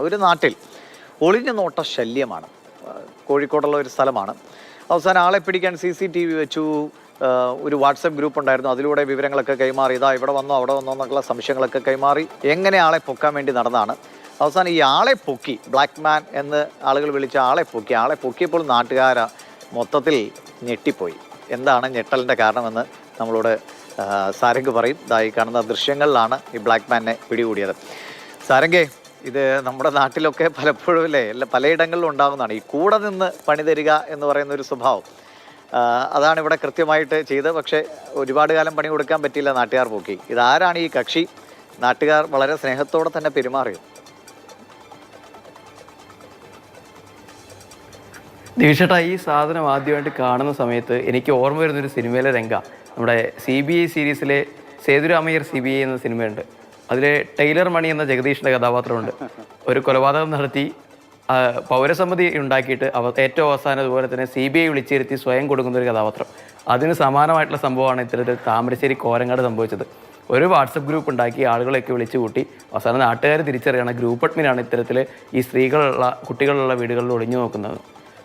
ഒരു നാട്ടിൽ ഒളിഞ്ഞു നോട്ട ശല്യമാണ്. കോഴിക്കോടുള്ള ഒരു സ്ഥലമാണ്. അവസാനം ആളെ പിടിക്കാൻ CCTV വെച്ചു. ഒരു വാട്സപ്പ് ഗ്രൂപ്പ് ഉണ്ടായിരുന്നു, അതിലൂടെ വിവരങ്ങളൊക്കെ കൈമാറി. ഇതാ ഇവിടെ വന്നോ അവിടെ വന്നോ എന്നൊക്കെയുള്ള സംശയങ്ങളൊക്കെ കൈമാറി എങ്ങനെ ആളെ പൊക്കാൻ വേണ്ടി നടന്നതാണ്. അവസാനം ഈ ആളെ പൊക്കി, ബ്ലാക്ക് മാൻ എന്ന് ആളുകൾ വിളിച്ച ആളെ പൊക്കിയപ്പോൾ നാട്ടുകാരാ മൊത്തത്തിൽ ഞെട്ടിപ്പോയി. എന്താണ് ഞെട്ടലിൻ്റെ കാരണമെന്ന് നമ്മളോട് സാരംഗ് പറയും. ഇതായി കാണുന്ന ദൃശ്യങ്ങളിലാണ് ഈ ബ്ലാക്ക് മാനെ പിടികൂടിയത്. സാരംഗേ, ഇത് നമ്മുടെ നാട്ടിലൊക്കെ പലപ്പോഴും അല്ലേ, പലയിടങ്ങളിലും ഉണ്ടാകുന്നതാണ് ഈ കൂടെ നിന്ന് പണി തരിക എന്ന് പറയുന്ന ഒരു സ്വഭാവം. അതാണ് ഇവിടെ കൃത്യമായിട്ട് ചെയ്തത്. പക്ഷേ ഒരുപാട് കാലം പണി കൊടുക്കാൻ പറ്റിയില്ല, നാട്ടുകാർ പോക്കി. ഇതാരാണ് ഈ കക്ഷി? നാട്ടുകാർ വളരെ സ്നേഹത്തോടെ തന്നെ പെരുമാറിയോ? ദിവിഷേട്ടാ, ഈ സാധനം ആദ്യമായിട്ട് കാണുന്ന സമയത്ത് എനിക്ക് ഓർമ്മ വരുന്നൊരു സിനിമയിലെ രംഗ, നമ്മുടെ CBI സീരീസിലെ സേതുരാമയ്യർ CBI എന്ന സിനിമയുണ്ട്. അതിൽ ടൈലർ മണി എന്ന ജഗദീഷിൻ്റെ കഥാപാത്രമുണ്ട്. ഒരു കൊലപാതകം നടത്തി പൗരസമിതി ഉണ്ടാക്കിയിട്ട് ഏറ്റവും അവസാനം അതുപോലെ തന്നെ CBI വിളിച്ചിരുത്തി സ്വയം കൊടുക്കുന്ന ഒരു കഥാപാത്രം. അതിന് സമാനമായിട്ടുള്ള സംഭവമാണ് ഇത്തരത്തിൽ താമരശ്ശേരി കോരങ്ങാട് സംഭവിച്ചത്. ഒരു വാട്സപ്പ് ഗ്രൂപ്പ് ഉണ്ടാക്കി ആളുകളെയൊക്കെ വിളിച്ചു കൂട്ടി അവസാനം നാട്ടുകാർ തിരിച്ചറിയണം ഗ്രൂപ്പ് അഡ്മിനാണ് ഇത്തരത്തിൽ ഈ സ്ത്രീകളുള്ള കുട്ടികളുള്ള വീടുകളിൽ ഒളിഞ്ഞു നോക്കുന്നത്.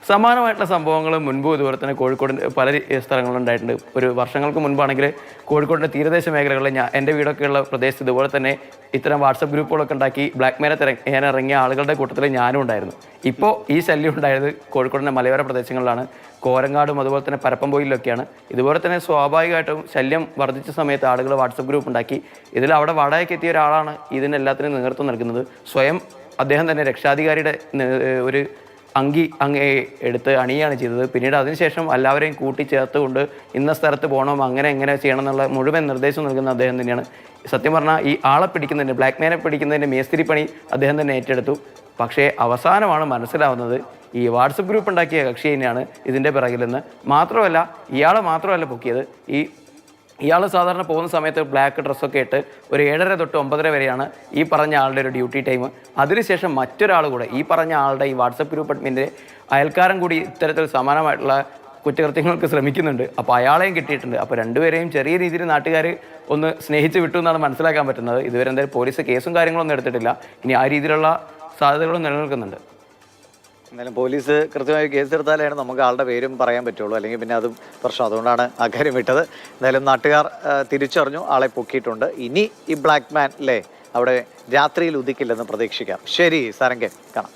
സമാനമായിട്ടുള്ള സംഭവങ്ങൾ മുൻപ് ഇതുപോലെ തന്നെ കോഴിക്കോടിൻ്റെ പല സ്ഥലങ്ങളിലും ഉണ്ടായിട്ടുണ്ട്. ഒരു വർഷങ്ങൾക്ക് മുൻപാണെങ്കിൽ കോഴിക്കോടിൻ്റെ തീരദേശ മേഖലകളിൽ എൻ്റെ വീടൊക്കെയുള്ള പ്രദേശത്ത് ഇതുപോലെ തന്നെ ഇത്തരം വാട്സപ്പ് ഗ്രൂപ്പുകളൊക്കെ ഉണ്ടാക്കി ബ്ലാക്ക് മെയിനെ ഇറങ്ങിയ ആളുകളുടെ കൂട്ടത്തിൽ ഞാനും ഉണ്ടായിരുന്നു. ഇപ്പോൾ ഈ ശല്യം ഉണ്ടായത് കോഴിക്കോടിൻ്റെ മലയോര പ്രദേശങ്ങളിലാണ്, കോരങ്ങാടും അതുപോലെ തന്നെ പരപ്പംപൊയിലൊക്കെയാണ്. ഇതുപോലെ തന്നെ സ്വാഭാവികമായിട്ടും ശല്യം വർദ്ധിച്ച സമയത്ത് ആളുകൾ വാട്സപ്പ് ഗ്രൂപ്പ് ഉണ്ടാക്കി. ഇതിൽ അവിടെ വാടകയ്ക്ക് എത്തിയ ഒരാളാണ് ഇതിനെല്ലാത്തിനും നേതൃത്വം നൽകുന്നത്. സ്വയം അദ്ദേഹം തന്നെ രക്ഷാധികാരിയുടെ ഒരു അങ്കി എടുത്ത് അണിയാണ് ചെയ്തത്. പിന്നീട് അതിനുശേഷം എല്ലാവരെയും കൂട്ടിച്ചേർത്തുകൊണ്ട് ഇന്ന സ്ഥലത്ത് പോകണം, എങ്ങനെ ചെയ്യണം എന്നുള്ള മുഴുവൻ നിർദ്ദേശം നൽകുന്ന അദ്ദേഹം തന്നെയാണ്. സത്യം പറഞ്ഞാൽ ഈ ആളെ പിടിക്കുന്നതിൻ്റെ, ബ്ലാക്ക് മെയിനെ പിടിക്കുന്നതിൻ്റെ മേസ്തിരി പണി അദ്ദേഹം തന്നെ ഏറ്റെടുത്തു. പക്ഷേ അവസാനമാണ് മനസ്സിലാവുന്നത് ഈ വാട്സപ്പ് ഗ്രൂപ്പ് ഉണ്ടാക്കിയ കക്ഷി തന്നെയാണ് ഇതിൻ്റെ പിറകിലെന്ന്. മാത്രമല്ല ഇയാളെ മാത്രമല്ല പൊക്കിയത്, ഇയാൾ സാധാരണ പോകുന്ന സമയത്ത് ബ്ലാക്ക് ഡ്രസ്സൊക്കെ ഇട്ട് ഒരു 7:30 തൊട്ട് 9:30 വരെയാണ് ഈ പറഞ്ഞ ആളുടെ ഒരു ഡ്യൂട്ടി ടൈം. അതിനുശേഷം മറ്റൊരാൾ കൂടെ ഈ പറഞ്ഞ ആളുടെ ഈ വാട്സപ്പ് ഗ്രൂപ്പ് അഡ്മിൻ്റെ അയൽക്കാരൻ കൂടി ഇത്തരത്തിൽ സമാനമായിട്ടുള്ള കുറ്റകൃത്യങ്ങൾക്ക് ശ്രമിക്കുന്നുണ്ട്. അപ്പോൾ അയാളെയും കിട്ടിയിട്ടുണ്ട്. അപ്പോൾ രണ്ടുപേരെയും ചെറിയ രീതിയിൽ നാട്ടുകാർ ഒന്ന് സ്നേഹിച്ച് വിട്ടു എന്നാണ് മനസ്സിലാക്കാൻ പറ്റുന്നത്. ഇതുവരെ എന്തായാലും പോലീസ് കേസും കാര്യങ്ങളൊന്നും എടുത്തിട്ടില്ല. ഇനി ആ രീതിയിലുള്ള സാധ്യതകളും നിലനിൽക്കുന്നുണ്ട്. എന്നാലും പോലീസ് കൃത്യമായി കേസെടുത്താലാണ് നമുക്ക് ആളുടെ പേരും പറയാൻ പറ്റുള്ളൂ, അല്ലെങ്കിൽ പിന്നെ അതും പ്രശ്നം. അതുകൊണ്ടാണ് ആ കാര്യം വിട്ടത്. എന്തായാലും നാട്ടുകാർ തിരിച്ചറിഞ്ഞു, ആളെ പൊക്കിയിട്ടുണ്ട്. ഇനി ഈ ബ്ലാക്ക് മാൻ അവിടെ രാത്രിയിൽ ഉദിക്കില്ലെന്ന് പ്രതീക്ഷിക്കാം. ശരി സാരംഗേ, കാണാം.